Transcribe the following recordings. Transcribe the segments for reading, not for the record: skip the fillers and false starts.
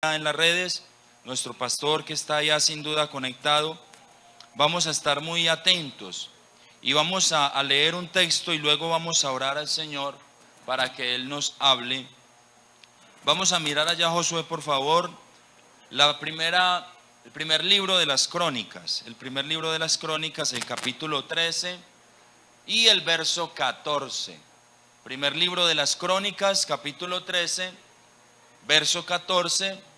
en las redes, nuestro pastor que está allá sin duda conectado, vamos a estar muy atentos y vamos a leer un texto y luego vamos a orar al Señor para que Él nos hable. Vamos a mirar allá, Josué, por favor, el primer libro de las Crónicas, el capítulo 13 y el verso 14. Primer libro de las Crónicas, capítulo 13, verso 14.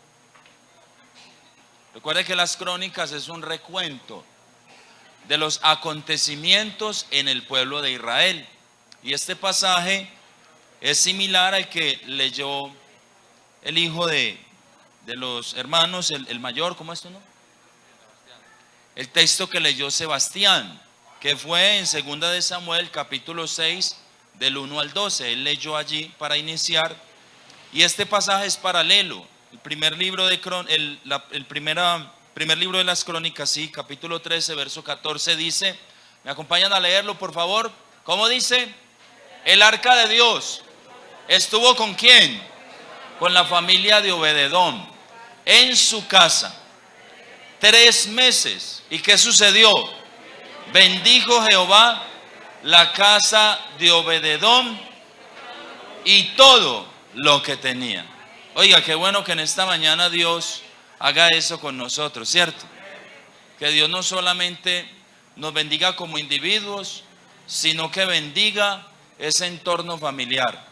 Recuerde que las Crónicas es un recuento de los acontecimientos en el pueblo de Israel. Y este pasaje es similar al que leyó el hijo de los hermanos, el mayor, ¿cómo es tu nombre? El texto que leyó Sebastián, que fue en 2 de Samuel, capítulo 6, del 1 al 12. Él leyó allí para iniciar. Y este pasaje es paralelo. El primer libro de las Crónicas, sí, capítulo 13, verso 14 dice, ¿me acompañan a leerlo, por favor? ¿Cómo dice? El arca de Dios estuvo ¿con quién? Con la familia de Obededón en su casa 3 meses. ¿Y qué sucedió? Bendijo Jehová la casa de Obededón y todo lo que tenía. Oiga, qué bueno que en esta mañana Dios haga eso con nosotros, ¿cierto? Que Dios no solamente nos bendiga como individuos, sino que bendiga ese entorno familiar.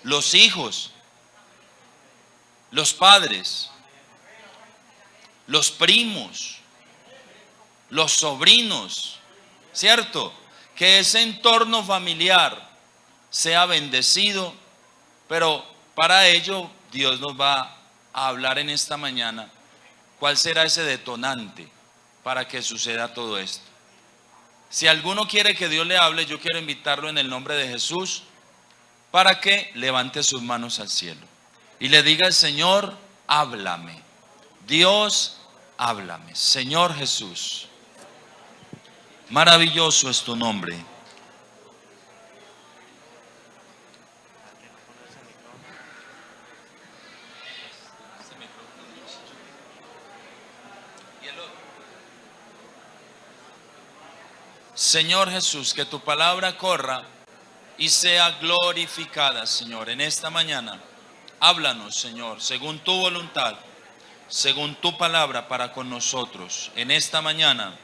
Los hijos, los padres, los primos, los sobrinos, ¿cierto? Que ese entorno familiar sea bendecido, pero para ello Dios nos va a hablar en esta mañana cuál será ese detonante para que suceda todo esto. Si alguno quiere que Dios le hable, yo quiero invitarlo en el nombre de Jesús para que levante sus manos al cielo y le diga al Señor, háblame. Dios, háblame. Señor Jesús, maravilloso es tu nombre. Señor Jesús, que tu palabra corra y sea glorificada, Señor, en esta mañana. Háblanos, Señor, según tu voluntad, según tu palabra para con nosotros en esta mañana,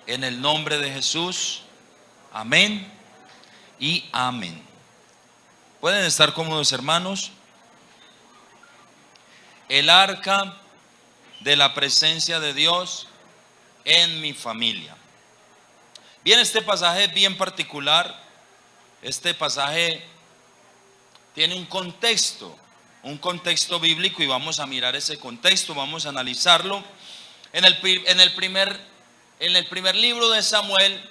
en el nombre de Jesús. Amén y amén. ¿Pueden estar cómodos, hermanos? El arca de la presencia de Dios en mi familia. Bien, este pasaje es bien particular. Este pasaje tiene un contexto bíblico y vamos a mirar ese contexto, vamos a analizarlo. En el primer libro de Samuel,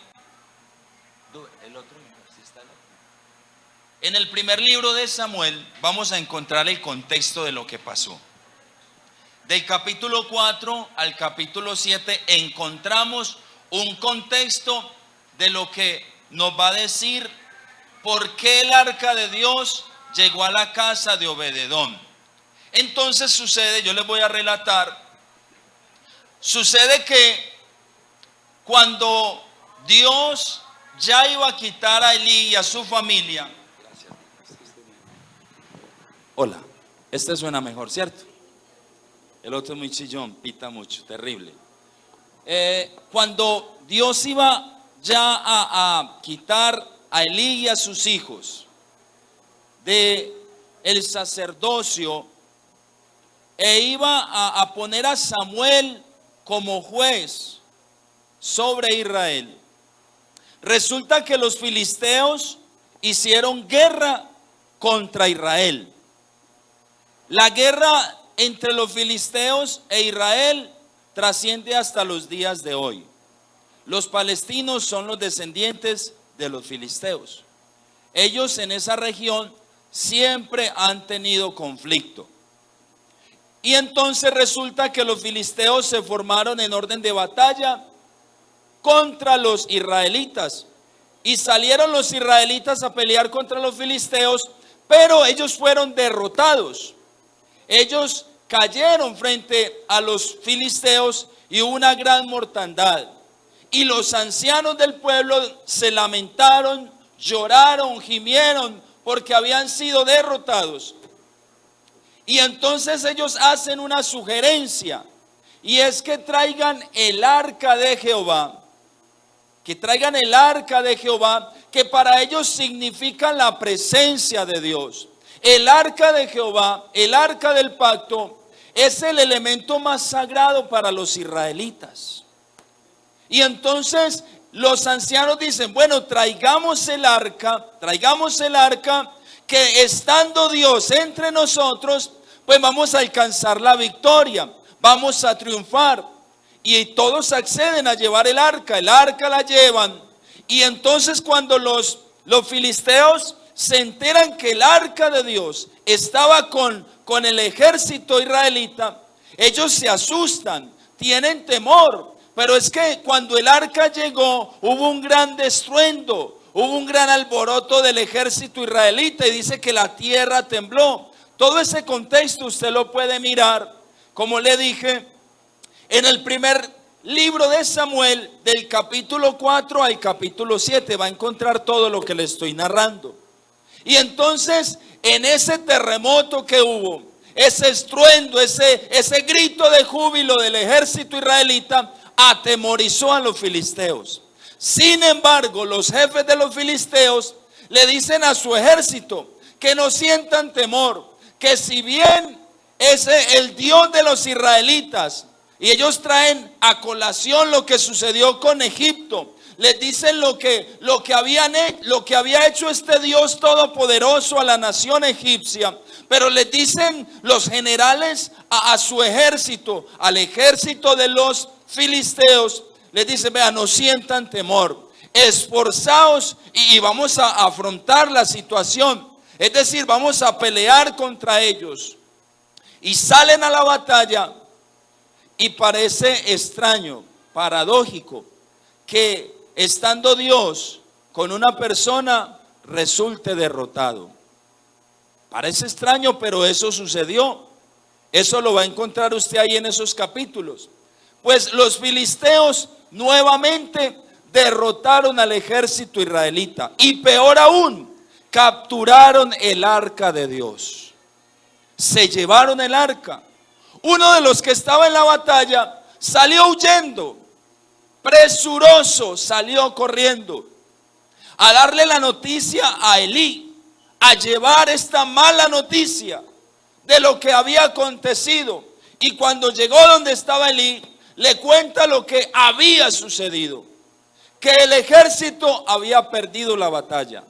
en el primer libro de Samuel vamos a encontrar el contexto de lo que pasó. Del capítulo 4 al capítulo 7 encontramos un contexto de lo que nos va a decir por qué el arca de Dios llegó a la casa de Obededón. Entonces sucede, yo les voy a relatar, sucede que cuando Dios ya iba a quitar a Elí y a su familia. Hola, este suena mejor, ¿cierto? El otro es muy chillón, pita mucho, terrible. Cuando Dios iba ya a quitar a Elí y a sus hijos de el sacerdocio e iba a poner a Samuel como juez sobre Israel, resulta que los filisteos hicieron guerra contra Israel. La guerra entre los filisteos e Israel trasciende hasta los días de hoy. Los palestinos son los descendientes de los filisteos. Ellos en esa región siempre han tenido conflicto. Y entonces resulta que los filisteos se formaron en orden de batalla contra los israelitas. Y salieron los israelitas a pelear contra los filisteos, pero ellos fueron derrotados. Ellos cayeron frente a los filisteos y hubo una gran mortandad. Y los ancianos del pueblo se lamentaron, lloraron, gimieron, porque habían sido derrotados. Y entonces ellos hacen una sugerencia, y es que traigan el arca de Jehová. Que traigan el arca de Jehová, que para ellos significa la presencia de Dios. El arca de Jehová, el arca del pacto, es el elemento más sagrado para los israelitas. Y entonces los ancianos dicen, bueno, traigamos el arca, que estando Dios entre nosotros, pues vamos a alcanzar la victoria, vamos a triunfar. Y todos acceden a llevar el arca la llevan. Y entonces cuando los filisteos se enteran que el arca de Dios estaba con el ejército israelita, ellos se asustan, tienen temor. Pero es que cuando el arca llegó, hubo un gran estruendo, hubo un gran alboroto del ejército israelita, y dice que la tierra tembló. Todo ese contexto usted lo puede mirar, como le dije, en el primer libro de Samuel, del capítulo 4 al capítulo 7, va a encontrar todo lo que le estoy narrando. Y entonces, en ese terremoto que hubo, ese estruendo, ese grito de júbilo del ejército israelita, atemorizó a los filisteos. Sin embargo, los jefes de los filisteos le dicen a su ejército que no sientan temor, que si bien es el Dios de los israelitas, y ellos traen a colación lo que sucedió con Egipto, les dicen lo que había hecho este Dios todopoderoso a la nación egipcia, pero les dicen los generales a su ejército, al ejército de los filisteos, les dicen, vean, no sientan temor, esforzaos y vamos a afrontar la situación, es decir, vamos a pelear contra ellos. Y salen a la batalla. Y parece extraño, paradójico, que estando Dios con una persona resulte derrotado. Parece extraño, pero eso sucedió. Eso lo va a encontrar usted ahí en esos capítulos. Pues los filisteos nuevamente derrotaron al ejército israelita. Y peor aún, capturaron el arca de Dios. Se llevaron el arca. Uno de los que estaba en la batalla salió huyendo, presuroso, salió corriendo a darle la noticia a Elí, a llevar esta mala noticia de lo que había acontecido. Y cuando llegó donde estaba Elí, le cuenta lo que había sucedido, que el ejército había perdido la batalla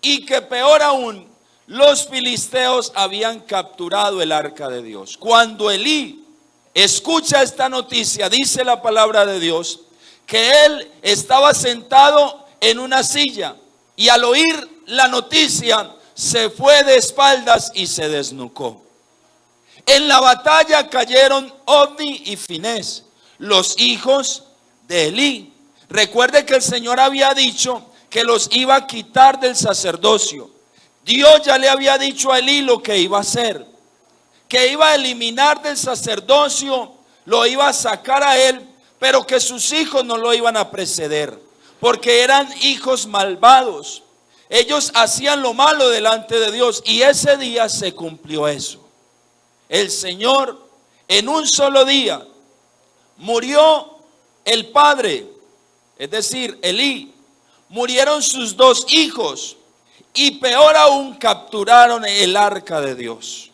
y que peor aún, los filisteos habían capturado el arca de Dios. Cuando Elí escucha esta noticia, dice la palabra de Dios, que él estaba sentado en una silla y al oír la noticia se fue de espaldas y se desnucó. En la batalla cayeron Ofni y Finés, los hijos de Elí. Recuerde que el Señor había dicho que los iba a quitar del sacerdocio. Dios ya le había dicho a Elí lo que iba a hacer, que iba a eliminar del sacerdocio, lo iba a sacar a él, pero que sus hijos no lo iban a preceder, porque eran hijos malvados. Ellos hacían lo malo delante de Dios, y ese día se cumplió eso. El Señor en un solo día murió el padre, es decir, Elí, murieron sus dos hijos. Y peor aún, capturaron el arca de Dios.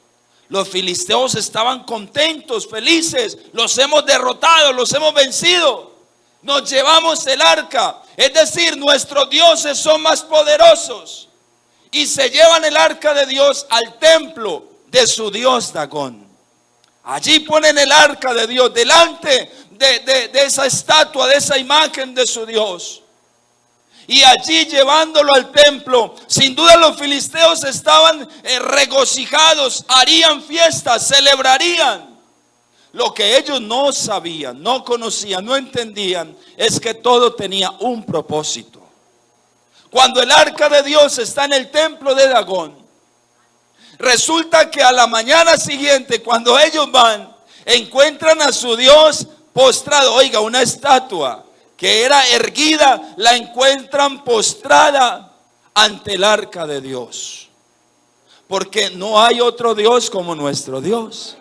Los filisteos estaban contentos, felices. Los hemos derrotado, los hemos vencido. Nos llevamos el arca. Es decir, nuestros dioses son más poderosos. Y se llevan el arca de Dios al templo de su dios Dagón. Allí ponen el arca de Dios delante de esa estatua, de esa imagen de su Dios. Y allí llevándolo al templo, sin duda los filisteos estaban regocijados, harían fiestas, celebrarían. Lo que ellos no sabían, no conocían, no entendían, es que todo tenía un propósito. Cuando el arca de Dios está en el templo de Dagón, Resulta que a la mañana siguiente, cuando ellos van, encuentran a su Dios postrado. Oiga, una estatua que era erguida, la encuentran postrada ante el arca de Dios. Porque no hay otro Dios como nuestro Dios.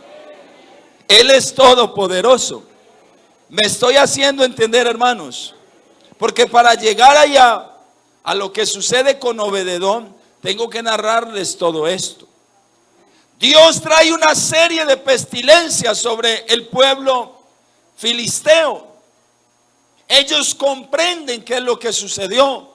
Él es todopoderoso. Me estoy haciendo entender, hermanos. Porque para llegar allá, a lo que sucede con Obededón, tengo que narrarles todo esto. Dios trae una serie de pestilencias sobre el pueblo filisteo. Ellos comprenden qué es lo que sucedió.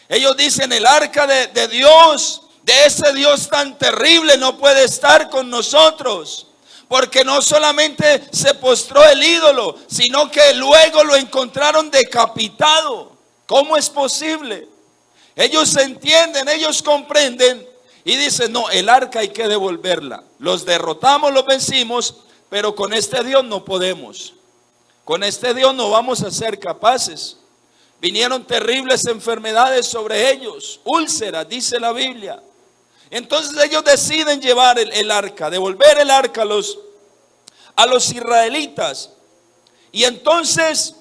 Ellos dicen: el arca de Dios, de ese Dios tan terrible, no puede estar con nosotros. Porque no solamente se postró el ídolo, sino que luego lo encontraron decapitado. ¿Cómo es posible? Ellos entienden, ellos comprenden y dicen: no, el arca hay que devolverla. Los derrotamos, los vencimos, pero con este Dios no podemos. Con este Dios no vamos a ser capaces. Vinieron terribles enfermedades sobre ellos, úlceras, dice la Biblia. Entonces ellos deciden llevar el arca, devolver el arca a los israelitas. Y entonces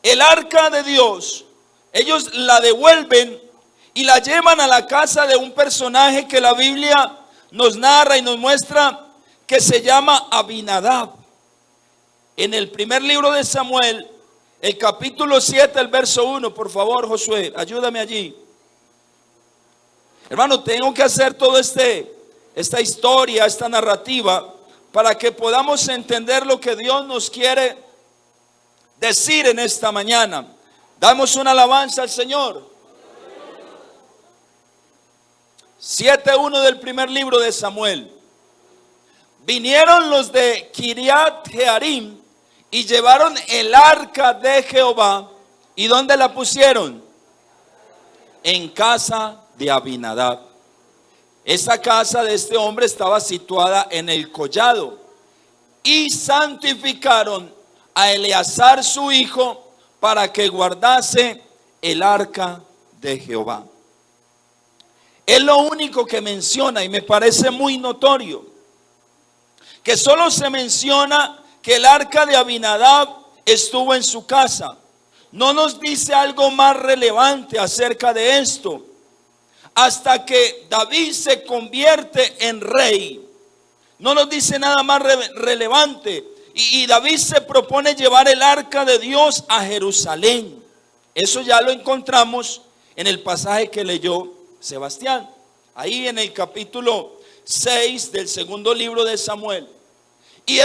el arca de Dios, ellos la devuelven y la llevan a la casa de un personaje que la Biblia nos narra y nos muestra, que se llama Abinadab. En el primer libro de Samuel, el capítulo 7, el verso 1, por favor, Josué, ayúdame allí. Hermano, tengo que hacer toda esta historia, esta narrativa, para que podamos entender lo que Dios nos quiere decir en esta mañana. Damos una alabanza al Señor. 7:1 del primer libro de Samuel. Vinieron los de Kiriat Jearim y llevaron el arca de Jehová. ¿Y dónde la pusieron? En casa de Abinadab. Esa casa de este hombre estaba situada en el collado. Y santificaron a Eleazar su hijo para que guardase el arca de Jehová. Es lo único que menciona, y me parece muy notorio, que solo se menciona que el arca de Abinadab estuvo en su casa. No nos dice algo más relevante acerca de esto, hasta que David se convierte en rey. No nos dice nada más relevante. Y David se propone llevar el arca de Dios a Jerusalén. Eso ya lo encontramos en el pasaje que leyó Sebastián, ahí en el capítulo 6 del segundo libro de Samuel. Y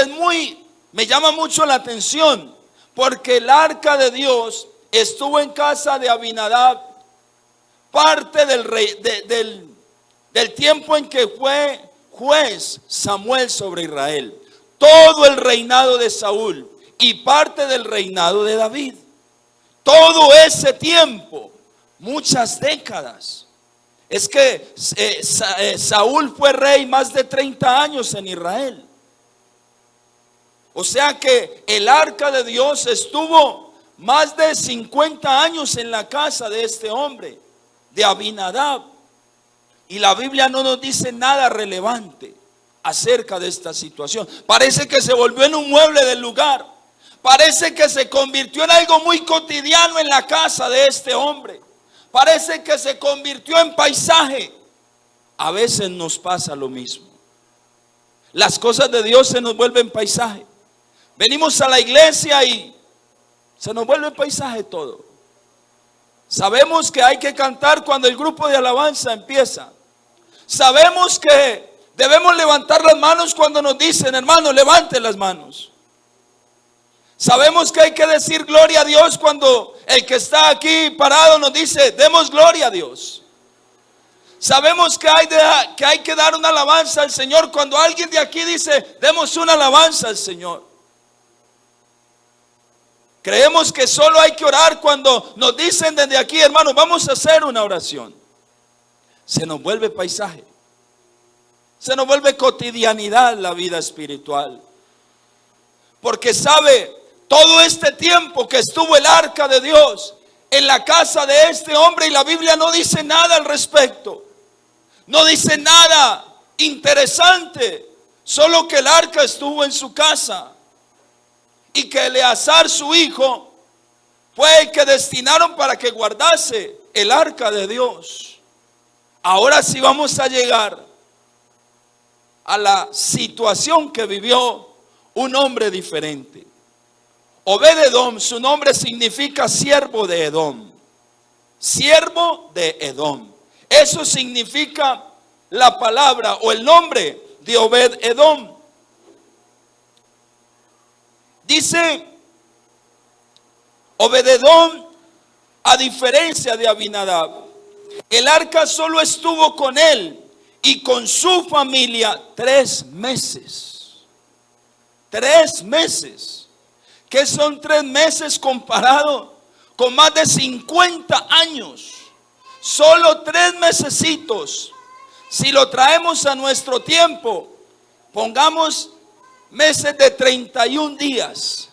me llama mucho la atención, porque el arca de Dios estuvo en casa de Abinadab parte del tiempo en que fue juez Samuel sobre Israel. Todo el reinado de Saúl y parte del reinado de David. Todo ese tiempo, muchas décadas. Es que Saúl fue rey más de 30 años en Israel. O sea que el arca de Dios estuvo más de 50 años en la casa de este hombre, de Abinadab. Y la Biblia no nos dice nada relevante acerca de esta situación. Parece que se volvió en un mueble del lugar. Parece que se convirtió en algo muy cotidiano en la casa de este hombre. Parece que se convirtió en paisaje. A veces nos pasa lo mismo. Las cosas de Dios se nos vuelven paisaje. Venimos a la iglesia y se nos vuelve paisaje todo. Sabemos que hay que cantar cuando el grupo de alabanza empieza. Sabemos que debemos levantar las manos cuando nos dicen: hermano, levante las manos. Sabemos que hay que decir gloria a Dios cuando el que está aquí parado nos dice: demos gloria a Dios. Sabemos que hay que dar una alabanza al Señor cuando alguien de aquí dice: demos una alabanza al Señor. Creemos que solo hay que orar cuando nos dicen desde aquí: hermanos, vamos a hacer una oración. Se nos vuelve paisaje. Se nos vuelve cotidianidad la vida espiritual. Porque sabe, todo este tiempo que estuvo el arca de Dios en la casa de este hombre, y la Biblia no dice nada al respecto. No dice nada interesante, solo que el arca estuvo en su casa y que Eleazar, su hijo, fue el que destinaron para que guardase el arca de Dios. Ahora sí vamos a llegar a la situación que vivió un hombre diferente. Obed-edom, su nombre significa siervo de Edom. Siervo de Edom. Eso significa la palabra o el nombre de Obed-edom. Dice Obed-edom, a diferencia de Abinadab, el arca solo estuvo con él y con su familia 3 meses. 3 meses. ¿Qué son 3 meses comparado con más de 50 años? Solo 3 mesecitos. Si lo traemos a nuestro tiempo, pongamos meses de 31 días.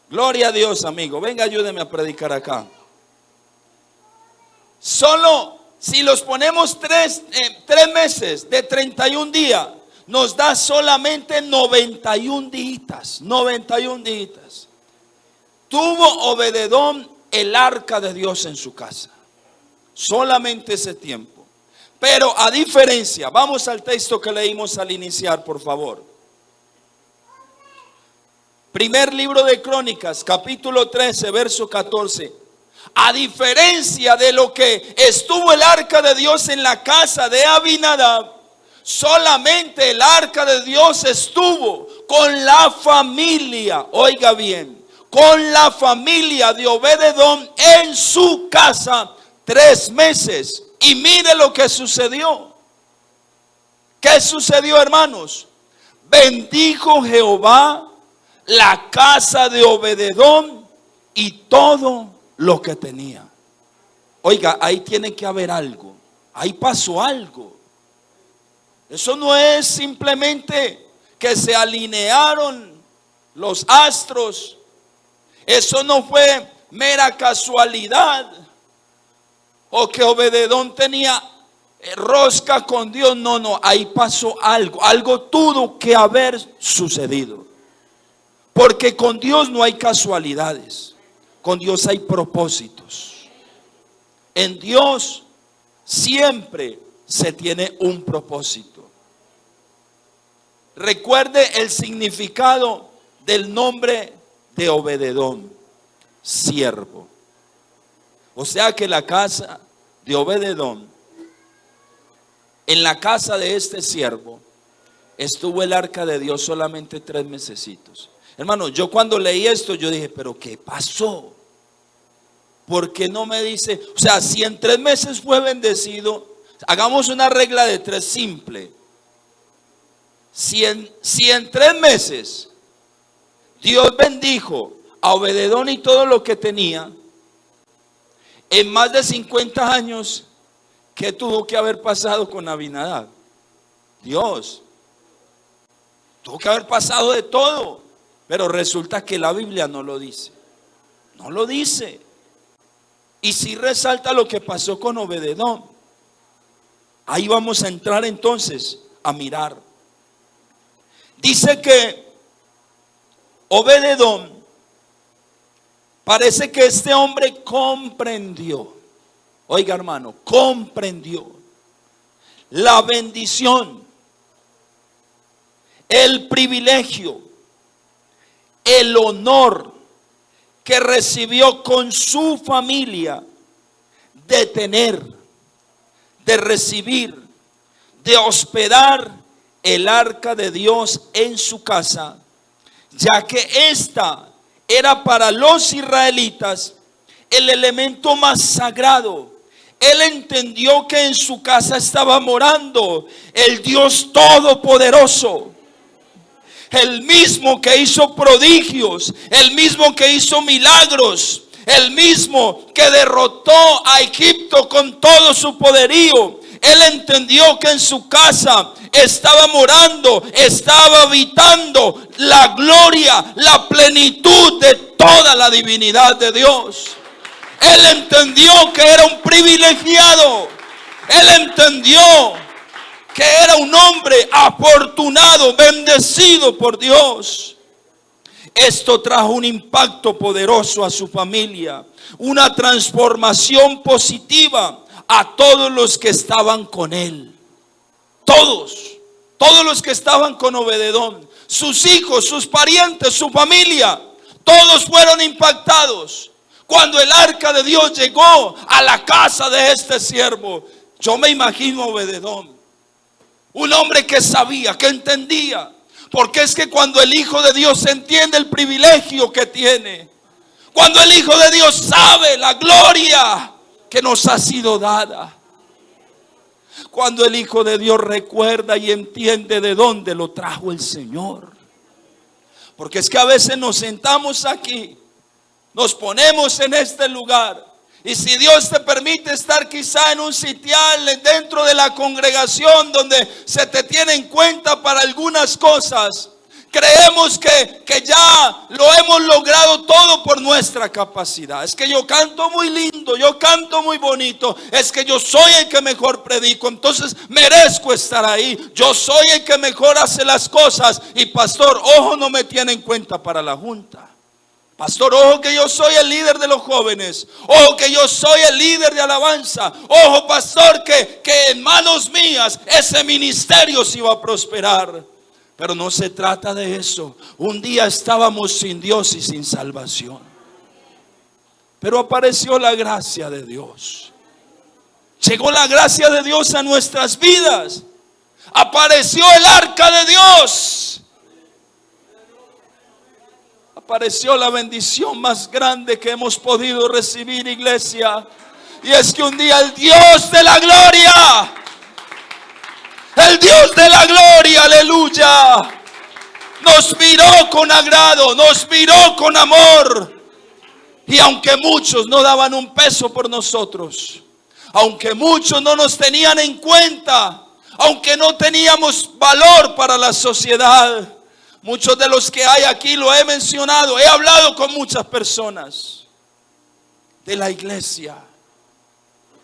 Gloria a Dios, amigo. Venga, ayúdeme a predicar acá. Solo si los ponemos 3 meses de 31 días, nos da solamente 91 días. 91 días. Tuvo Obed-edom el arca de Dios en su casa. Solamente ese tiempo. Pero a diferencia, vamos al texto que leímos al iniciar, por favor. Primer libro de Crónicas, capítulo 13, verso 14. A diferencia de lo que estuvo el arca de Dios en la casa de Abinadab, solamente el arca de Dios estuvo con la familia, oiga bien, con la familia de Obed-edom en su casa 3 meses. Y mire lo que sucedió. ¿Qué sucedió, hermanos? Bendijo Jehová la casa de Obed-edom y todo lo que tenía. Oiga, ahí tiene que haber algo. Ahí pasó algo. Eso no es simplemente que se alinearon los astros. Eso no fue mera casualidad. O que Obed-edom tenía rosca con Dios. No, ahí pasó algo. Algo tuvo que haber sucedido. Porque con Dios no hay casualidades. Con Dios hay propósitos. En Dios siempre se tiene un propósito. Recuerde el significado del nombre de Obed-edom: siervo. O sea que la casa de Obed-edom, en la casa de este siervo, estuvo el arca de Dios solamente 3 mesecitos. Hermano, yo cuando leí esto, yo dije, pero ¿qué pasó? ¿Por qué no me dice? O sea, si en 3 meses fue bendecido, hagamos una regla de 3 simple. Si en 3 meses Dios bendijo a Obed-edom y todo lo que tenía, en más de 50 años, ¿qué tuvo que haber pasado con Abinadab? Dios. Tuvo que haber pasado de todo. Pero resulta que la Biblia no lo dice. No lo dice. Y sí resalta lo que pasó con Obed-edom. Ahí vamos a entrar entonces a mirar. Dice que Obed-edom, parece que este hombre comprendió. Oiga, hermano, comprendió la bendición, el privilegio, el honor que recibió con su familia de tener, de recibir, de hospedar el arca de Dios en su casa, ya que esta era para los israelitas el elemento más sagrado. Él entendió que en su casa estaba morando el Dios Todopoderoso. El mismo que hizo prodigios, el mismo que hizo milagros, el mismo que derrotó a Egipto con todo su poderío. Él entendió que en su casa estaba morando, estaba habitando la gloria, la plenitud de toda la divinidad de Dios. Él entendió que era un privilegiado. Él entendió que era un hombre afortunado, bendecido por Dios. Esto trajo un impacto poderoso a su familia, una transformación positiva a todos los que estaban con él. Todos los que estaban con Obededón, sus hijos, sus parientes, su familia, todos fueron impactados cuando el arca de Dios llegó a la casa de este siervo. Yo me imagino a Obededón, un hombre que sabía, que entendía. Porque es que cuando el Hijo de Dios entiende el privilegio que tiene, cuando el Hijo de Dios sabe la gloria que nos ha sido dada, cuando el Hijo de Dios recuerda y entiende de dónde lo trajo el Señor. Porque es que a veces nos sentamos aquí, nos ponemos en este lugar, y si Dios te permite estar quizá en un sitial dentro de la congregación donde se te tiene en cuenta para algunas cosas, creemos que ya lo hemos logrado todo por nuestra capacidad. Es que yo canto muy lindo, yo canto muy bonito, es que yo soy el que mejor predico, entonces merezco estar ahí. Yo soy el que mejor hace las cosas y pastor, ojo, no me tiene en cuenta para la junta. Pastor, ojo que yo soy el líder de los jóvenes. Ojo que yo soy el líder de alabanza. Ojo, pastor, que en manos mías ese ministerio se iba a prosperar. Pero no se trata de eso. Un día estábamos sin Dios y sin salvación. Pero apareció la gracia de Dios. Llegó la gracia de Dios a nuestras vidas. Apareció el arca de Dios. Apareció la bendición más grande que hemos podido recibir, iglesia. Y es que un día el Dios de la gloria, el Dios de la gloria, aleluya, nos miró con agrado, nos miró con amor. Y aunque muchos no daban un peso por nosotros, aunque muchos no nos tenían en cuenta, aunque no teníamos valor para la sociedad, muchos de los que hay aquí lo he mencionado, he hablado con muchas personas de la iglesia.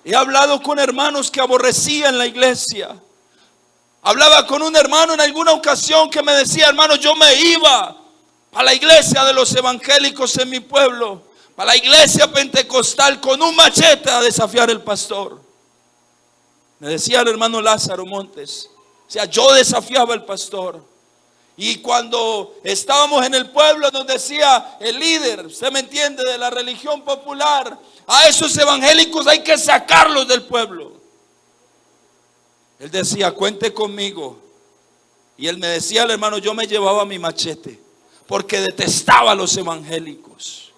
He hablado con hermanos que aborrecían la iglesia. Hablaba con un hermano en alguna ocasión que me decía, hermano, yo me iba a la iglesia de los evangélicos en mi pueblo, a la iglesia pentecostal con un machete a desafiar al pastor. Me decía el hermano Lázaro Montes, o sea, yo desafiaba al pastor. Y cuando estábamos en el pueblo nos decía el líder, usted me entiende, de la religión popular, a esos evangélicos hay que sacarlos del pueblo. Él decía, cuente conmigo. Y él me decía, el hermano, yo me llevaba mi machete porque detestaba a los evangélicos,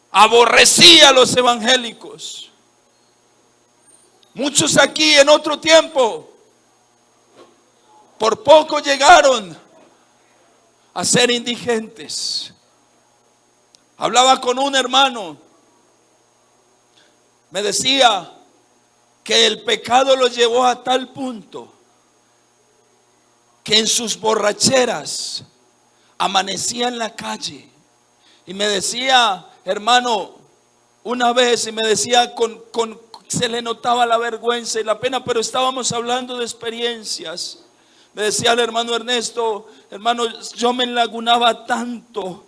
aborrecía a los evangélicos. Muchos aquí en otro tiempo por poco llegaron a ser indigentes. Hablaba con un hermano, me decía que el pecado lo llevó a tal punto que en sus borracheras amanecía en la calle. Y me decía, hermano, una vez, y me decía se le notaba la vergüenza y la pena, pero estábamos hablando de experiencias. Me decía el hermano Ernesto, hermano, yo me enlagunaba tanto,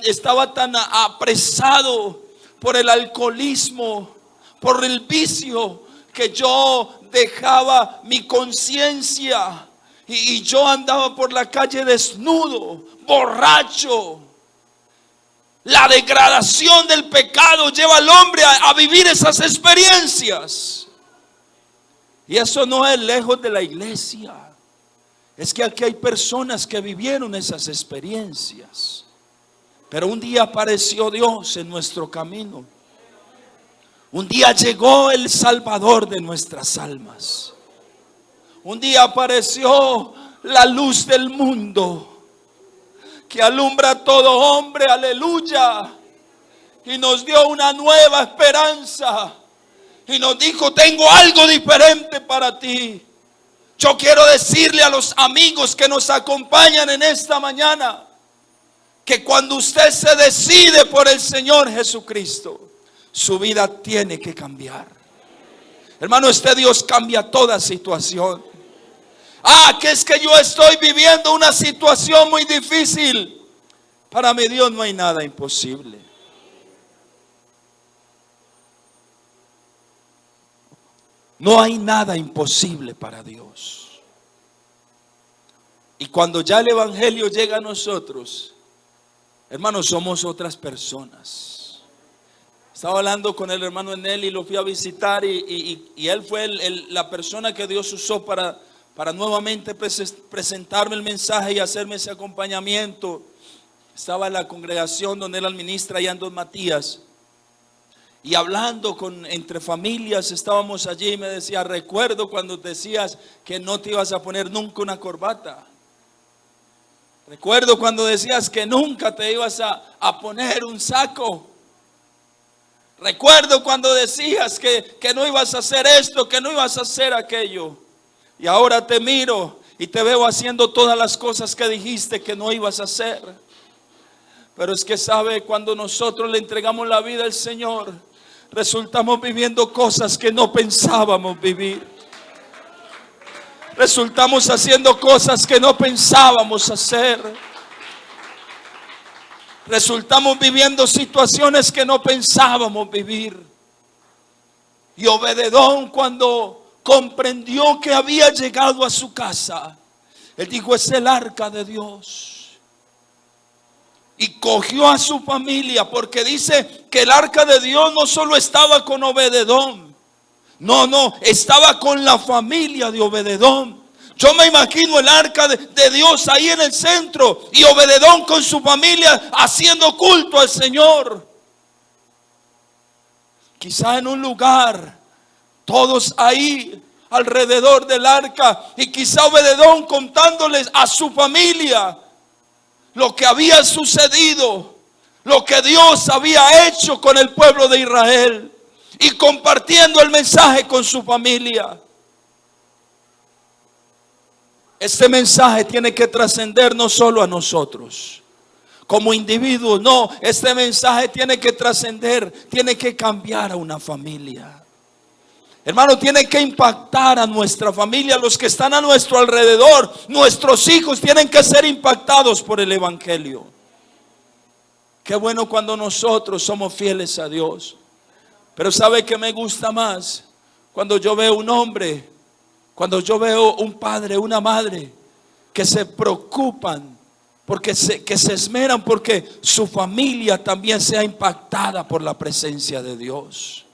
estaba tan apresado por el alcoholismo, por el vicio, que yo dejaba mi conciencia y yo andaba por la calle desnudo, borracho. La degradación del pecado lleva al hombre a vivir esas experiencias. Y eso no es lejos de la iglesia. Es que aquí hay personas que vivieron esas experiencias. Pero un día apareció Dios en nuestro camino. Un día llegó el Salvador de nuestras almas. Un día apareció la luz del mundo que alumbra a todo hombre, aleluya. Y nos dio una nueva esperanza. Y nos dijo, tengo algo diferente para ti. Yo quiero decirle a los amigos que nos acompañan en esta mañana, que cuando usted se decide por el Señor Jesucristo, su vida tiene que cambiar. Hermano, este Dios cambia toda situación. Que es que yo estoy viviendo una situación muy difícil. Para mi Dios no hay nada imposible. No hay nada imposible para Dios. Y cuando ya el evangelio llega a nosotros, hermanos, somos otras personas. Estaba hablando con el hermano Enel y lo fui a visitar y él fue la persona que Dios usó para nuevamente presentarme el mensaje y hacerme ese acompañamiento. Estaba en la congregación donde él administra allá en Don Matías. Y hablando entre familias, estábamos allí y me decía, recuerdo cuando decías que no te ibas a poner nunca una corbata. Recuerdo cuando decías que nunca te ibas a poner un saco. Recuerdo cuando decías que no ibas a hacer esto, que no ibas a hacer aquello. Y ahora te miro y te veo haciendo todas las cosas que dijiste que no ibas a hacer. Pero es que sabe, cuando nosotros le entregamos la vida al Señor, resultamos viviendo cosas que no pensábamos vivir. Resultamos haciendo cosas que no pensábamos hacer. Resultamos viviendo situaciones que no pensábamos vivir. Y Obed-edom, cuando comprendió que había llegado a su casa, él dijo, es el arca de Dios. Y cogió a su familia, porque dice que el arca de Dios no solo estaba con Obed-edom. No, estaba con la familia de Obed-edom. Yo me imagino el arca de Dios ahí en el centro y Obed-edom con su familia haciendo culto al Señor. Quizá en un lugar, todos ahí alrededor del arca, y quizá Obed-edom contándoles a su familia lo que había sucedido, lo que Dios había hecho con el pueblo de Israel, y compartiendo el mensaje con su familia. Este mensaje tiene que trascender no solo a nosotros como individuos, no, este mensaje tiene que trascender, tiene que cambiar a una familia. Hermano, tiene que impactar a nuestra familia, los que están a nuestro alrededor. Nuestros hijos tienen que ser impactados por el evangelio. Qué bueno cuando nosotros somos fieles a Dios. Pero ¿sabe qué me gusta más? Cuando yo veo un hombre, cuando yo veo un padre, una madre que se preocupan, que se esmeran porque su familia también sea impactada por la presencia de Dios.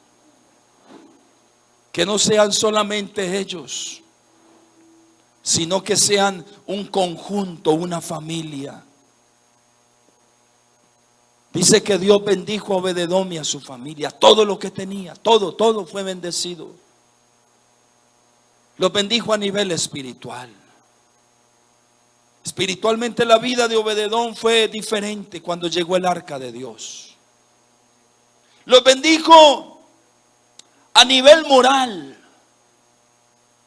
Que no sean solamente ellos, sino que sean un conjunto, una familia. Dice que Dios bendijo a Obed-edom y a su familia, todo lo que tenía, todo fue bendecido. Los bendijo a nivel espiritual. Espiritualmente la vida de Obed-edom fue diferente cuando llegó el arca de Dios. Los bendijo a nivel moral,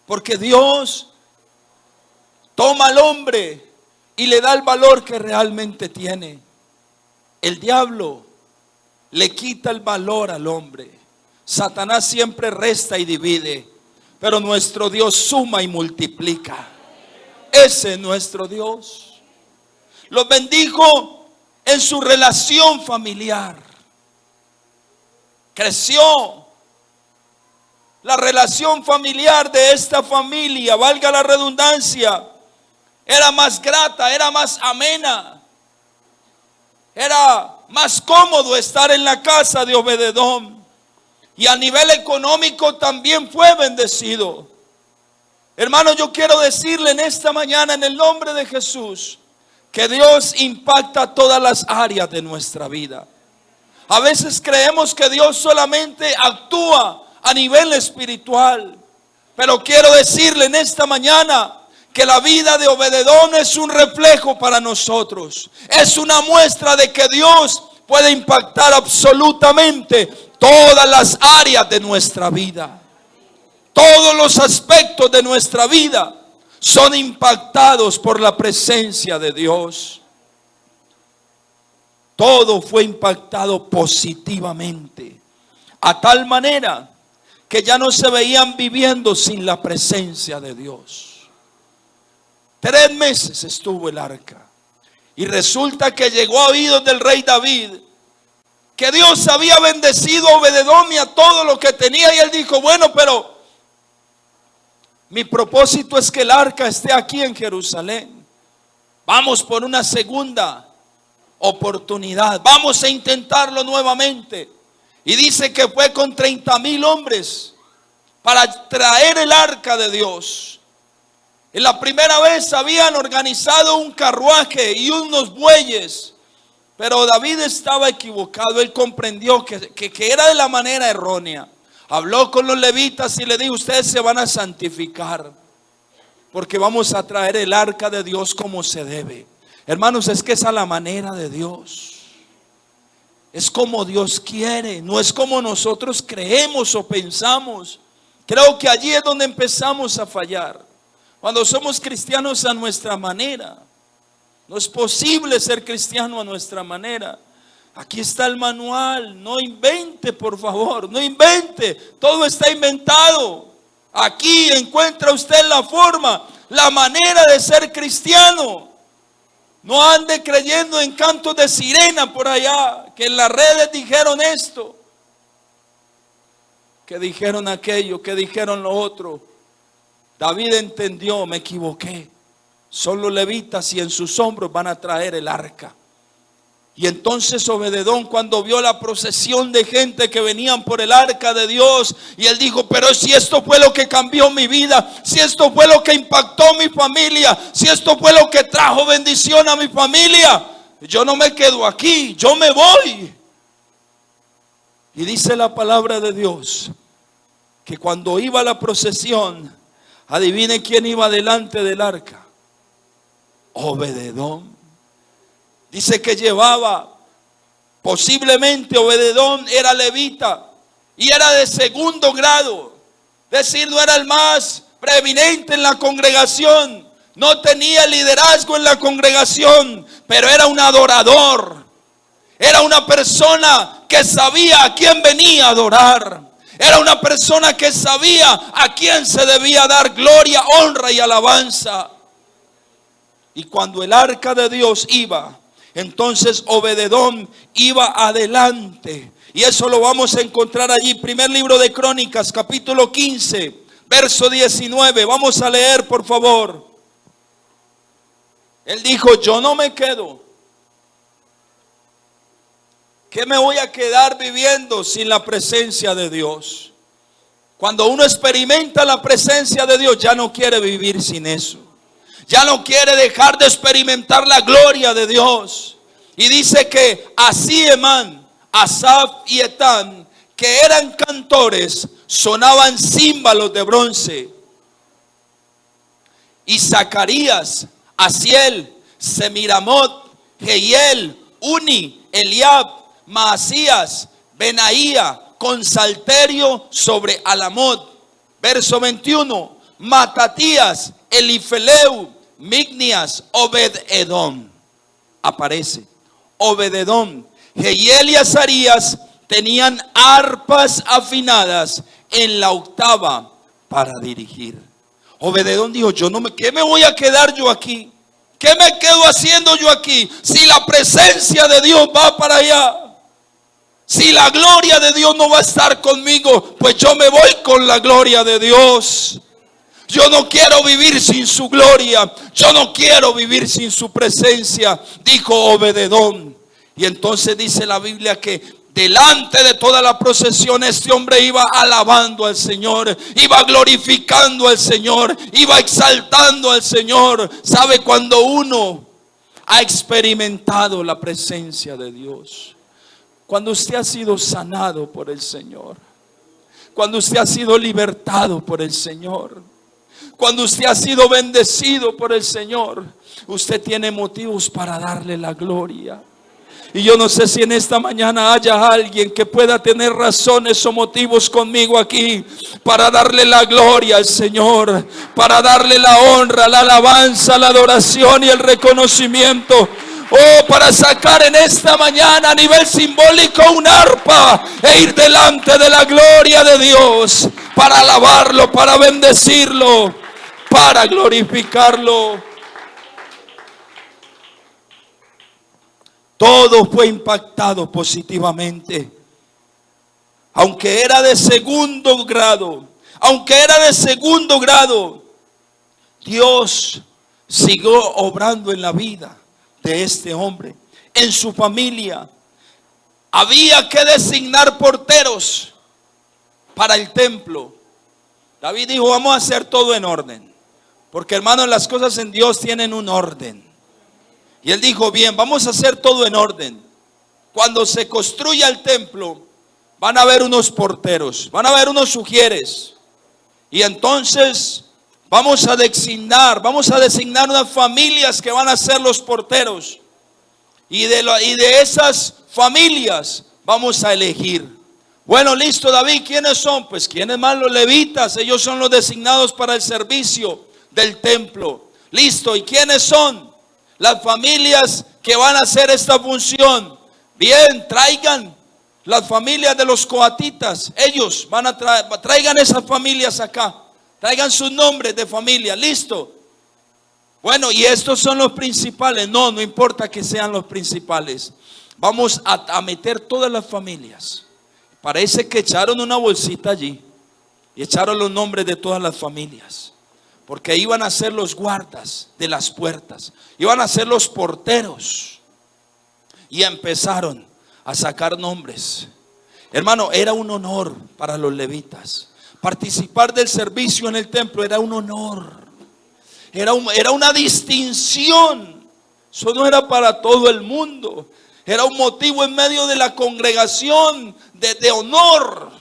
porque Dios toma al hombre y le da el valor que realmente tiene. El diablo le quita el valor al hombre. Satanás siempre resta y divide, pero nuestro Dios suma y multiplica. Ese es nuestro Dios. Los bendijo en su relación familiar. Creció la relación familiar de esta familia, valga la redundancia, era más grata, era más amena. Era más cómodo estar en la casa de Obed-edom. Y a nivel económico también fue bendecido. Hermano, yo quiero decirle en esta mañana, en el nombre de Jesús, que Dios impacta todas las áreas de nuestra vida. A veces creemos que Dios solamente actúa a nivel espiritual, pero quiero decirle en esta mañana que la vida de Obed-edom es un reflejo para nosotros. Es una muestra de que Dios puede impactar absolutamente todas las áreas de nuestra vida. Todos los aspectos de nuestra vida son impactados por la presencia de Dios. Todo fue impactado positivamente, a tal manera que ya no se veían viviendo sin la presencia de Dios. 3 meses estuvo el arca. Y resulta que llegó a oídos del rey David que Dios había bendecido a Obed-edom y a todo lo que tenía. Y él dijo, bueno, pero mi propósito es que el arca esté aquí en Jerusalén. Vamos por una segunda oportunidad. Vamos a intentarlo nuevamente. Y dice que fue con 30,000 hombres para traer el arca de Dios. En la primera vez habían organizado un carruaje y unos bueyes, pero David estaba equivocado. Él comprendió que era de la manera errónea. Habló con los levitas y le dijo, ustedes se van a santificar, porque vamos a traer el arca de Dios como se debe. Hermanos, es que esa es la manera de Dios. Es como Dios quiere, no es como nosotros creemos o pensamos. Creo que allí es donde empezamos a fallar. Cuando somos cristianos a nuestra manera. No es posible ser cristiano a nuestra manera. Aquí está el manual. No invente, por favor, no invente. Todo está inventado. Aquí encuentra usted la forma, la manera de ser cristiano. No ande creyendo en cantos de sirena por allá, que en las redes dijeron esto, que dijeron aquello, que dijeron lo otro. David entendió, me equivoqué. Son los levitas y en sus hombros van a traer el arca. Y entonces Obed-edom, cuando vio la procesión de gente que venían por el arca de Dios, y él dijo, pero si esto fue lo que cambió mi vida, si esto fue lo que impactó mi familia, si esto fue lo que trajo bendición a mi familia, yo no me quedo aquí, yo me voy. Y dice la palabra de Dios que cuando iba la procesión, adivine quién iba delante del arca. Obed-edom. Dice que llevaba, posiblemente Obed-edom era levita y era de segundo grado, es decir, no era el más preeminente en la congregación, no tenía liderazgo en la congregación, pero era un adorador, era una persona que sabía a quién venía a adorar, era una persona que sabía a quién se debía dar gloria, honra y alabanza. Y cuando el arca de Dios iba, entonces Obed-edom iba adelante. Y eso lo vamos a encontrar allí. Primer libro de Crónicas, capítulo 15, verso 19. Vamos a leer, por favor. Él dijo, yo no me quedo. ¿Qué me voy a quedar viviendo sin la presencia de Dios? Cuando uno experimenta la presencia de Dios, ya no quiere vivir sin eso. Ya no quiere dejar de experimentar la gloria de Dios. Y dice que así Emán, Asaf y Etán, que eran cantores, sonaban címbalos de bronce. Y Zacarías, Asiel, Semiramot, Jehiel, Uni, Eliab, Maasías, Benaía, con salterio sobre Alamot. Verso 21, Matatías, Elifeleu, Mignias, Obed-edom. Aparece Obed-edom, Jehiel y Azarías tenían arpas afinadas en la octava para dirigir. Obed-edom dijo, ¿qué me voy a quedar yo aquí? ¿Qué me quedo haciendo yo aquí? Si la presencia de Dios va para allá, si la gloria de Dios no va a estar conmigo, pues yo me voy con la gloria de Dios. Yo no quiero vivir sin su gloria. Yo no quiero vivir sin su presencia, dijo Obed-edom. Y entonces dice la Biblia que delante de toda la procesión este hombre iba alabando al Señor, iba glorificando al Señor, iba exaltando al Señor. ¿Sabe? Cuando uno ha experimentado la presencia de Dios, cuando usted ha sido sanado por el Señor, cuando usted ha sido libertado por el Señor, cuando usted ha sido bendecido por el Señor, usted tiene motivos para darle la gloria. Y yo no sé si en esta mañana haya alguien que pueda tener razones o motivos conmigo aquí para darle la gloria al Señor, para darle la honra, la alabanza, la adoración y el reconocimiento. Oh, para sacar en esta mañana a nivel simbólico un arpa e ir delante de la gloria de Dios. para alabarlo, para bendecirlo, para glorificarlo. Todo fue impactado positivamente. Aunque era de segundo grado, Dios siguió obrando en la vida de este hombre, en su familia. Había que designar porteros para el templo. David dijo, vamos a hacer todo en orden, porque hermanos, las cosas en Dios tienen un orden. Y él dijo, bien, vamos a hacer todo en orden. Cuando se construya el templo, van a haber unos porteros, van a haber unos sugieres. Y entonces vamos a designar unas familias que van a ser los porteros. Y de esas familias vamos a elegir. Bueno, listo, David, ¿quiénes son? Pues ¿quiénes más? Los levitas, ellos son los designados para el servicio del templo. Listo, ¿y quiénes son? Las familias que van a hacer esta función. Bien, traigan las familias de los coatitas. Ellos van a traigan esas familias acá. Traigan sus nombres de familia. Listo. Bueno, y estos son los principales. No importa que sean los principales. Vamos a meter todas las familias. Parece que echaron una bolsita allí y echaron los nombres de todas las familias, porque iban a ser los guardas de las puertas, iban a ser los porteros. Y empezaron a sacar nombres. Hermano, era un honor para los levitas. Participar del servicio en el templo era un honor. Era una distinción. Eso no era para todo el mundo. Era un motivo en medio de la congregación de honor.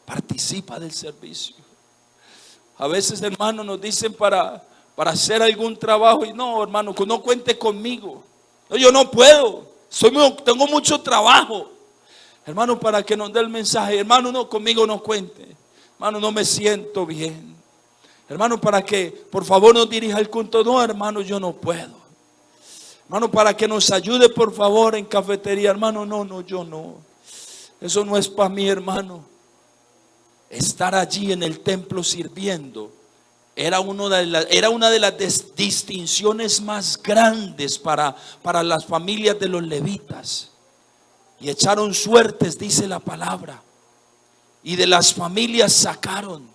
Participa del servicio. A veces, hermano, nos dicen para hacer algún trabajo y no, hermano, que no cuente conmigo. No, yo no puedo. Tengo mucho trabajo. Hermano, para que nos dé el mensaje. Hermano, no, conmigo no cuente. Hermano, no me siento bien. Hermano, para que por favor nos dirija el culto. No, hermano, yo no puedo. Hermano, para que nos ayude por favor en cafetería. Hermano, no, yo no. Eso no es para mí, hermano. Estar allí en el templo sirviendo era una de las distinciones más grandes para las familias de los levitas. Y echaron suertes, dice la palabra, y de las familias sacaron.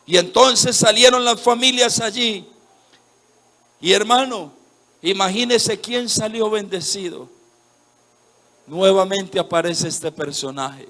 Y entonces salieron las familias allí. Y hermano, imagínese quién salió bendecido. Nuevamente aparece este personaje.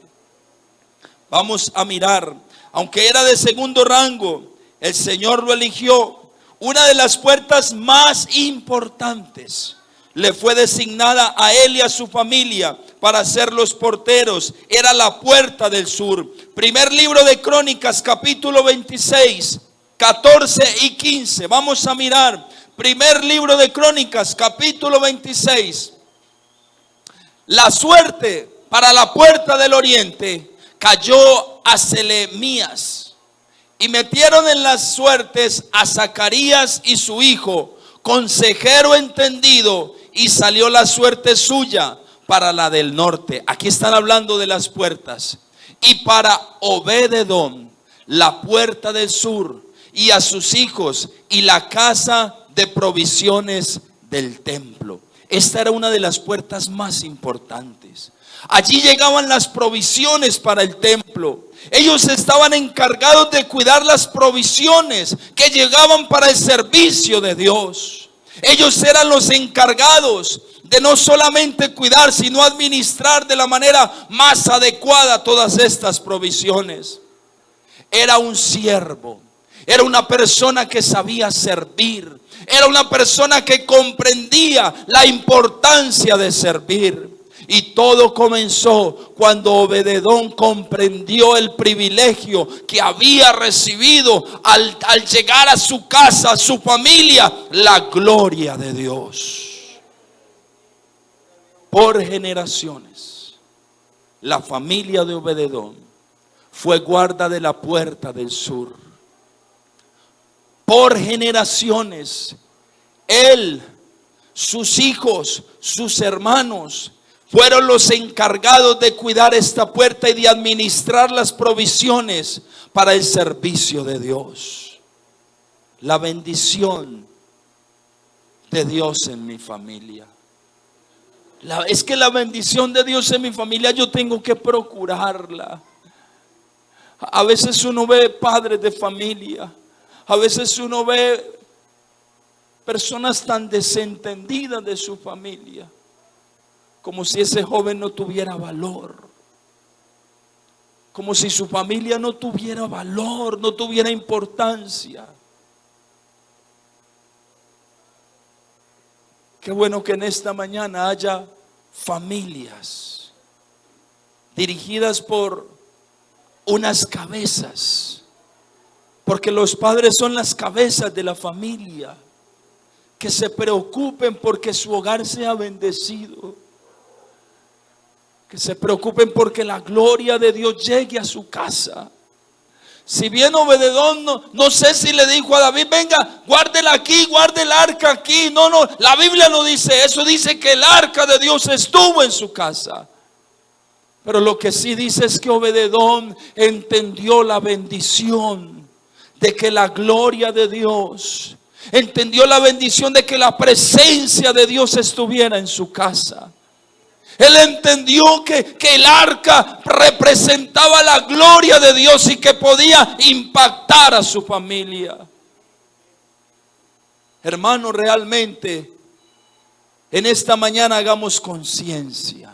Vamos a mirar, aunque era de segundo rango, el Señor lo eligió. Una de las puertas más importantes le fue designada a él y a su familia para ser los porteros. Era la puerta del sur. Primer libro de Crónicas, capítulo 26, 14 y 15. Vamos a mirar. Primer libro de Crónicas, capítulo 26. La suerte para la puerta del oriente cayó a Selemías, y metieron en las suertes a Zacarías y su hijo, consejero entendido, y salió la suerte suya para la del norte. Aquí están hablando de las puertas. Y para Obed-edom, la puerta del sur, y a sus hijos, y la casa de provisiones del templo. Esta era una de las puertas más importantes. Allí llegaban las provisiones para el templo. Ellos estaban encargados de cuidar las provisiones que llegaban para el servicio de Dios. Ellos eran los encargados de no solamente cuidar, sino administrar de la manera más adecuada todas estas provisiones. Era un siervo, era una persona que sabía servir, era una persona que comprendía la importancia de servir. Y todo comenzó cuando Obed-edom comprendió el privilegio que había recibido al llegar a su casa, a su familia, la gloria de Dios. Por generaciones, la familia de Obed-edom fue guarda de la puerta del sur. Por generaciones, él, sus hijos, sus hermanos, fueron los encargados de cuidar esta puerta y de administrar las provisiones para el servicio de Dios. La bendición de Dios en mi familia. Es que la bendición de Dios en mi familia yo tengo que procurarla. A veces uno ve padres de familia, a veces uno ve personas tan desentendidas de su familia, como si ese joven no tuviera valor, como si su familia no tuviera valor, no tuviera importancia. Qué bueno que en esta mañana haya familias dirigidas por unas cabezas, porque los padres son las cabezas de la familia, que se preocupen porque su hogar sea bendecido, que se preocupen porque la gloria de Dios llegue a su casa. Si bien Obededón no sé si le dijo a David: venga, guárdela aquí, guarde el arca aquí. No, la Biblia no dice eso. Dice que el arca de Dios estuvo en su casa. Pero lo que sí dice es que Obededón entendió la bendición de que la gloria de Dios, entendió la bendición de que la presencia de Dios estuviera en su casa. Él entendió que el arca representaba la gloria de Dios y que podía impactar a su familia. Hermano, realmente en esta mañana hagamos conciencia.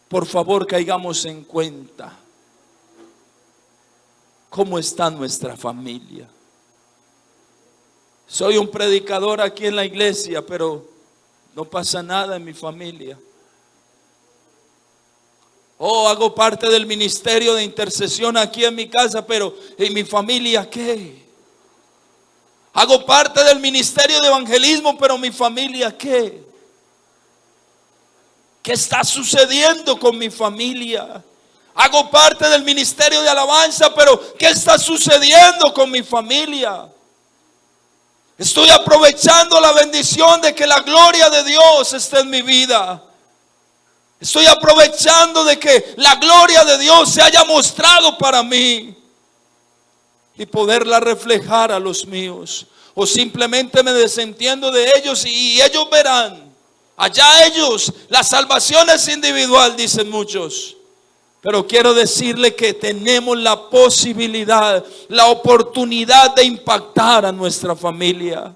Por favor, caigamos en cuenta cómo está nuestra familia. Soy un predicador aquí en la iglesia, pero no pasa nada en mi familia. Hago parte del ministerio de intercesión aquí en mi casa, pero ¿en mi familia qué? Hago parte del ministerio de evangelismo, pero ¿mi familia qué? ¿Qué está sucediendo con mi familia? Hago parte del ministerio de alabanza, pero ¿qué está sucediendo con mi familia? Estoy aprovechando la bendición de que la gloria de Dios esté en mi vida. Estoy aprovechando de que la gloria de Dios se haya mostrado para mí y poderla reflejar a los míos. O simplemente me desentiendo de ellos y ellos verán. Allá ellos, la salvación es individual, dicen muchos. Pero quiero decirle que tenemos la posibilidad, la oportunidad de impactar a nuestra familia.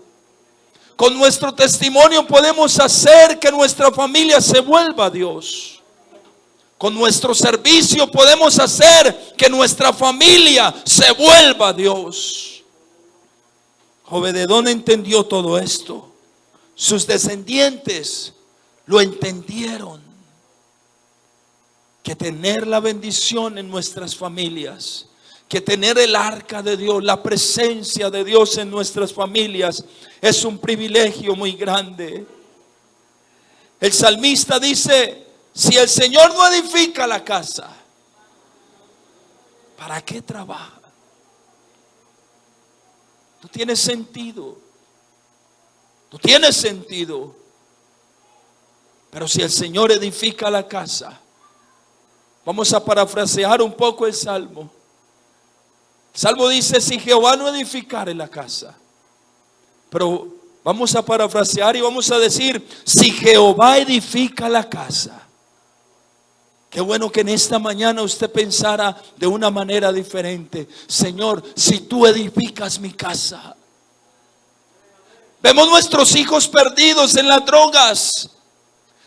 Con nuestro testimonio podemos hacer que nuestra familia se vuelva a Dios. Con nuestro servicio podemos hacer que nuestra familia se vuelva a Dios. Obededón entendió todo esto. Sus descendientes lo entendieron. Que tener la bendición en nuestras familias, que tener el arca de Dios, la presencia de Dios en nuestras familias, es un privilegio muy grande. El salmista dice: si el Señor no edifica la casa, ¿para qué trabaja? No tiene sentido. No tiene sentido. Pero si el Señor edifica la casa, vamos a parafrasear un poco el Salmo. El Salmo dice: si Jehová no edificare la casa. Pero vamos a parafrasear y vamos a decir: si Jehová edifica la casa. Qué bueno que en esta mañana usted pensara de una manera diferente. Señor, si tú edificas mi casa. Vemos nuestros hijos perdidos en las drogas.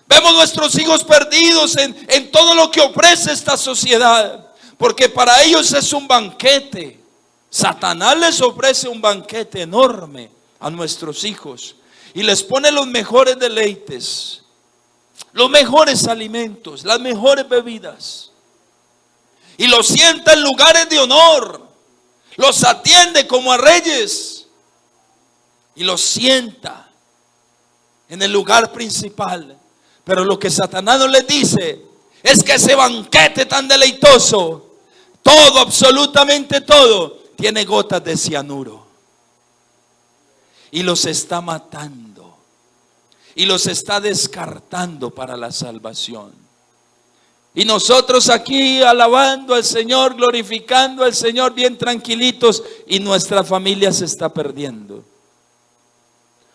Vemos nuestros hijos perdidos en todo lo que ofrece esta sociedad, porque para ellos es un banquete. Satanás les ofrece un banquete enorme a nuestros hijos y les pone los mejores deleites, los mejores alimentos, las mejores bebidas, y los sienta en lugares de honor, los atiende como a reyes y los sienta en el lugar principal. Pero lo que Satanás no les dice es que ese banquete tan deleitoso, todo, absolutamente todo, tiene gotas de cianuro y los está matando. y los está descartando para la salvación. Y nosotros aquí alabando al Señor, glorificando al Señor, bien tranquilitos, y nuestra familia se está perdiendo.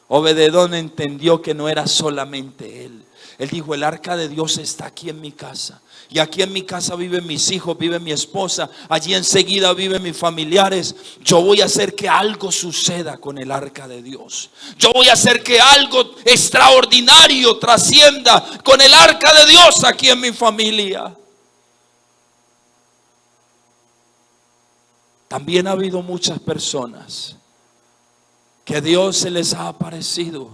Obededón entendió que no era solamente él. Él dijo: el arca de Dios está aquí en mi casa. Y aquí en mi casa viven mis hijos, vive mi esposa. Allí enseguida viven mis familiares. Yo voy a hacer que algo suceda con el arca de Dios. Yo voy a hacer que algo extraordinario trascienda con el arca de Dios aquí en mi familia. También ha habido muchas personas que Dios se les ha aparecido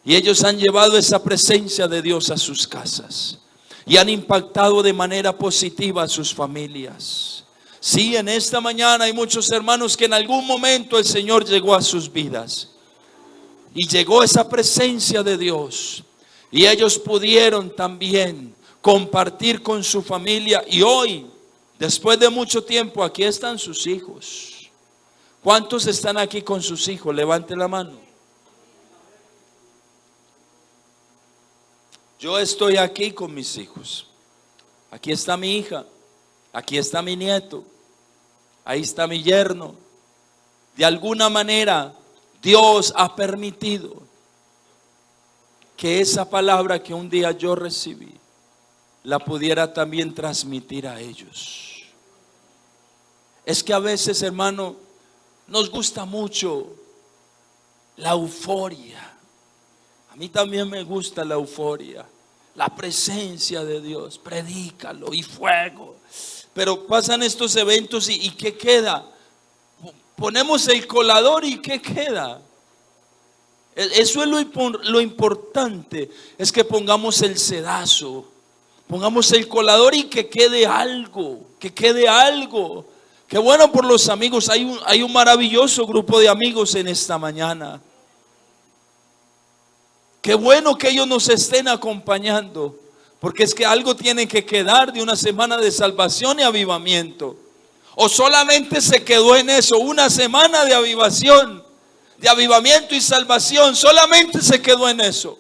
y ellos han llevado esa presencia de Dios a sus casas y han impactado de manera positiva a sus familias. Sí, en esta mañana hay muchos hermanos que en algún momento el Señor llegó a sus vidas y llegó esa presencia de Dios y ellos pudieron también compartir con su familia, y hoy, después de mucho tiempo, aquí están sus hijos. ¿Cuántos están aquí con sus hijos? Levante la mano. Yo estoy aquí con mis hijos. Aquí está mi hija, aquí está mi nieto, ahí está mi yerno. De alguna manera Dios ha permitido que esa palabra que un día yo recibí la pudiera también transmitir a ellos. Es que a veces, hermano, nos gusta mucho la euforia. A mí también me gusta la euforia, la presencia de Dios. Predícalo y fuego. Pero pasan estos eventos y ¿qué queda? Ponemos el colador y ¿qué queda? Eso es lo importante, es que pongamos el sedazo, pongamos el colador y que quede algo, que quede algo. Qué bueno por los amigos, hay un maravilloso grupo de amigos en esta mañana. Qué bueno que ellos nos estén acompañando, porque es que algo tiene que quedar de una semana de salvación y avivamiento. O solamente se quedó en eso, una semana de avivación, de avivamiento y salvación, solamente se quedó en eso.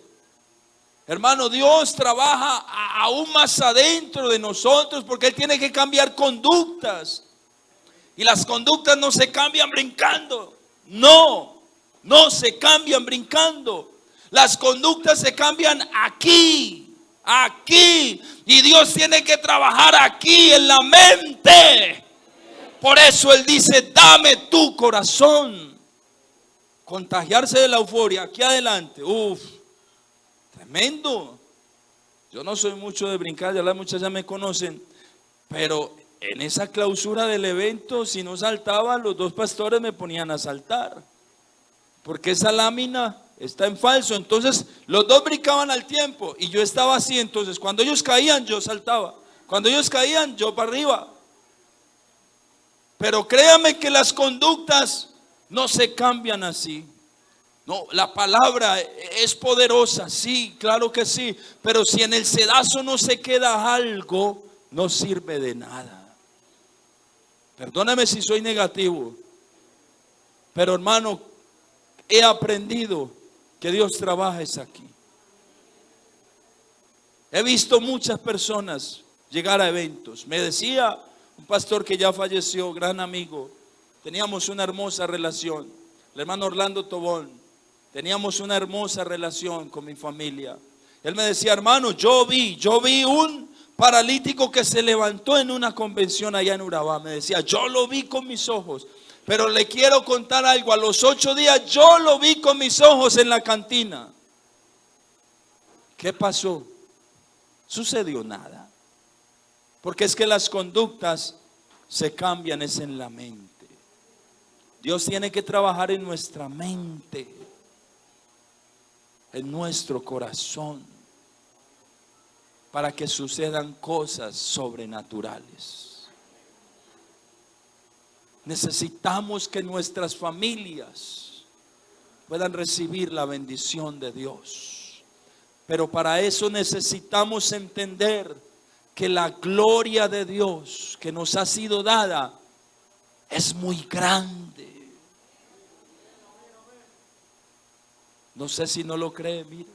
Hermano, Dios trabaja aún más adentro de nosotros, porque Él tiene que cambiar conductas. Y las conductas no se cambian brincando. No se cambian brincando. Las conductas se cambian aquí. Y Dios tiene que trabajar aquí en la mente. Por eso Él dice: dame tu corazón. Contagiarse de la euforia aquí adelante. Tremendo. Yo no soy mucho de brincar, ya las muchachas me conocen, pero en esa clausura del evento, si no saltaba, los dos pastores me ponían a saltar, porque esa lámina está en falso. Entonces los dos brincaban al tiempo y yo estaba así. Entonces cuando ellos caían, yo saltaba. Cuando ellos caían, yo para arriba. Pero créame que las conductas no se cambian así. No, la palabra es poderosa, sí, claro que sí. Pero si en el sedazo no se queda algo, no sirve de nada. Perdóname si soy negativo, pero hermano, he aprendido que Dios trabaja es aquí. He visto muchas personas llegar a eventos. Me decía un pastor que ya falleció, gran amigo, teníamos una hermosa relación, el hermano Orlando Tobón, teníamos una hermosa relación con mi familia. Él me decía: hermano, yo vi un paralítico que se levantó en una convención allá en Urabá. Me decía: yo lo vi con mis ojos. Pero le quiero contar algo: a los 8 días yo lo vi con mis ojos en la cantina. ¿Qué pasó? Sucedió nada. Porque es que las conductas se cambian es en la mente. Dios tiene que trabajar en nuestra mente, en nuestro corazón, para que sucedan cosas sobrenaturales. Necesitamos que nuestras familias puedan recibir la bendición de Dios. Pero para eso necesitamos entender que la gloria de Dios que nos ha sido dada es muy grande. No sé si no lo cree, mire.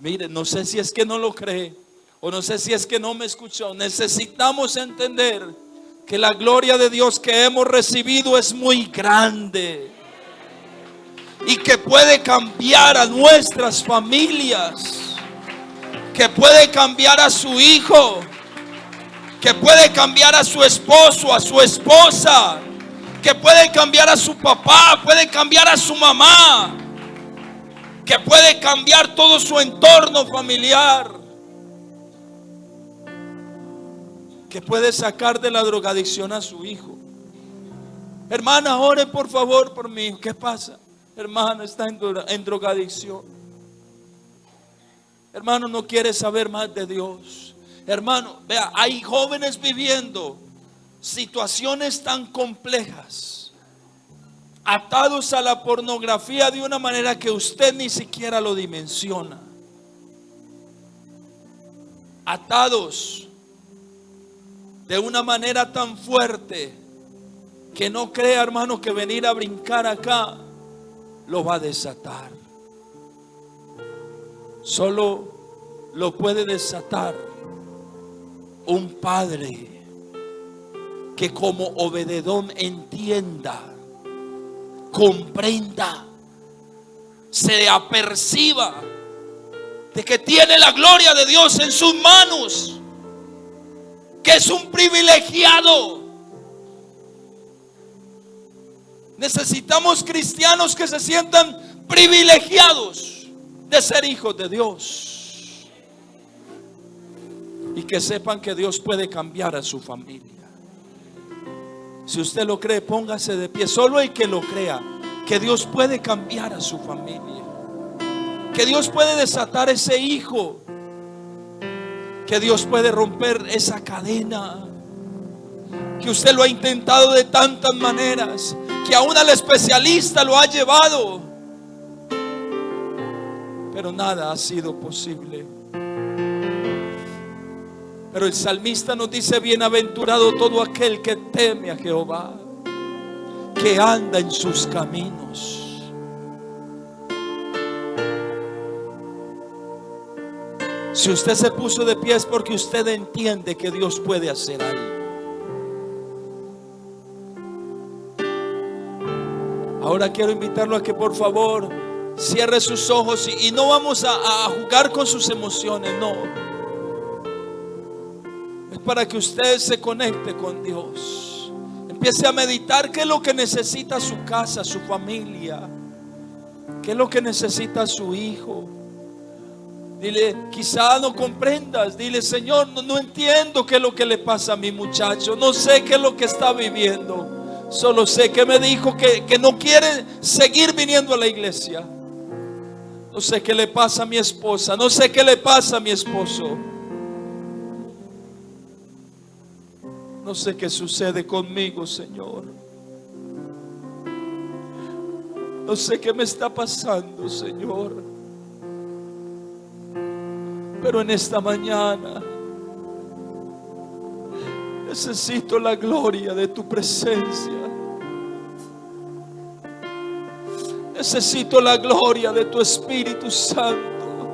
Mire, no sé si es que no lo cree o no sé si es que no me escuchó. Necesitamos entender que la gloria de Dios que hemos recibido es muy grande y que puede cambiar a nuestras familias, que puede cambiar a su hijo, que puede cambiar a su esposo, a su esposa, que puede cambiar a su papá, puede cambiar a su mamá, que puede cambiar todo su entorno familiar, que puede sacar de la drogadicción a su hijo. Hermana, ore por favor por mí. ¿Qué pasa? Hermano, está en drogadicción. Hermano, no quiere saber más de Dios. Hermano, vea, hay jóvenes viviendo situaciones tan complejas, atados a la pornografía de una manera que usted ni siquiera lo dimensiona. Atados de una manera tan fuerte que no crea, hermano, que venir a brincar acá lo va a desatar. Solo lo puede desatar un padre que como Obededón entienda, comprenda, se aperciba de que tiene la gloria de Dios en sus manos, que es un privilegiado. Necesitamos cristianos que se sientan privilegiados de ser hijos de Dios y que sepan que Dios puede cambiar a su familia. Si usted lo cree, póngase de pie. Solo el que lo crea, que Dios puede cambiar a su familia, que Dios puede desatar ese hijo, que Dios puede romper esa cadena, que usted lo ha intentado de tantas maneras, que aún al especialista lo ha llevado, pero nada ha sido posible. Pero el salmista nos dice: bienaventurado todo aquel que teme a Jehová, que anda en sus caminos. Si usted se puso de pie es porque usted entiende que Dios puede hacer algo. Ahora quiero invitarlo a que por favor cierre sus ojos y no vamos a jugar con sus emociones, no. Es para que usted se conecte con Dios. Empiece a meditar qué es lo que necesita su casa, su familia, qué es lo que necesita su hijo. Dile, quizá no comprendas. Dile: Señor, no entiendo qué es lo que le pasa a mi muchacho, no sé qué es lo que está viviendo. Solo sé que me dijo que no quiere seguir viniendo a la iglesia. No sé qué le pasa a mi esposa, no sé qué le pasa a mi esposo. No sé qué sucede conmigo, Señor. No sé qué me está pasando, Señor. Pero en esta mañana necesito la gloria de tu presencia. Necesito la gloria de tu Espíritu Santo,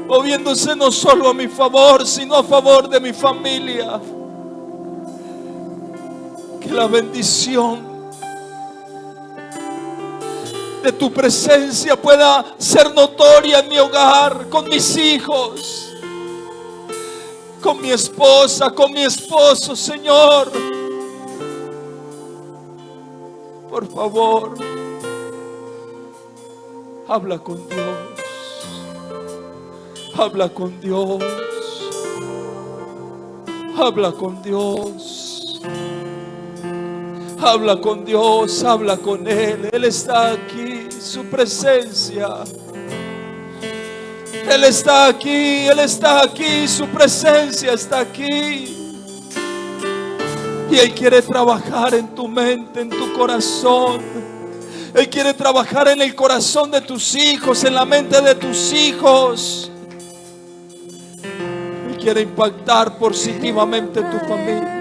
moviéndose no solo a mi favor, sino a favor de mi familia. Que la bendición de tu presencia pueda ser notoria en mi hogar, con mis hijos, con mi esposa, con mi esposo, Señor. Por favor, habla con Dios. Habla con Dios. Habla con Dios. Habla con Dios, habla con Él. Él está aquí, su presencia. Él está aquí, Él está aquí, su presencia está aquí. Y Él quiere trabajar en tu mente, en tu corazón. Él quiere trabajar en el corazón de tus hijos, en la mente de tus hijos. Él quiere impactar positivamente tu familia.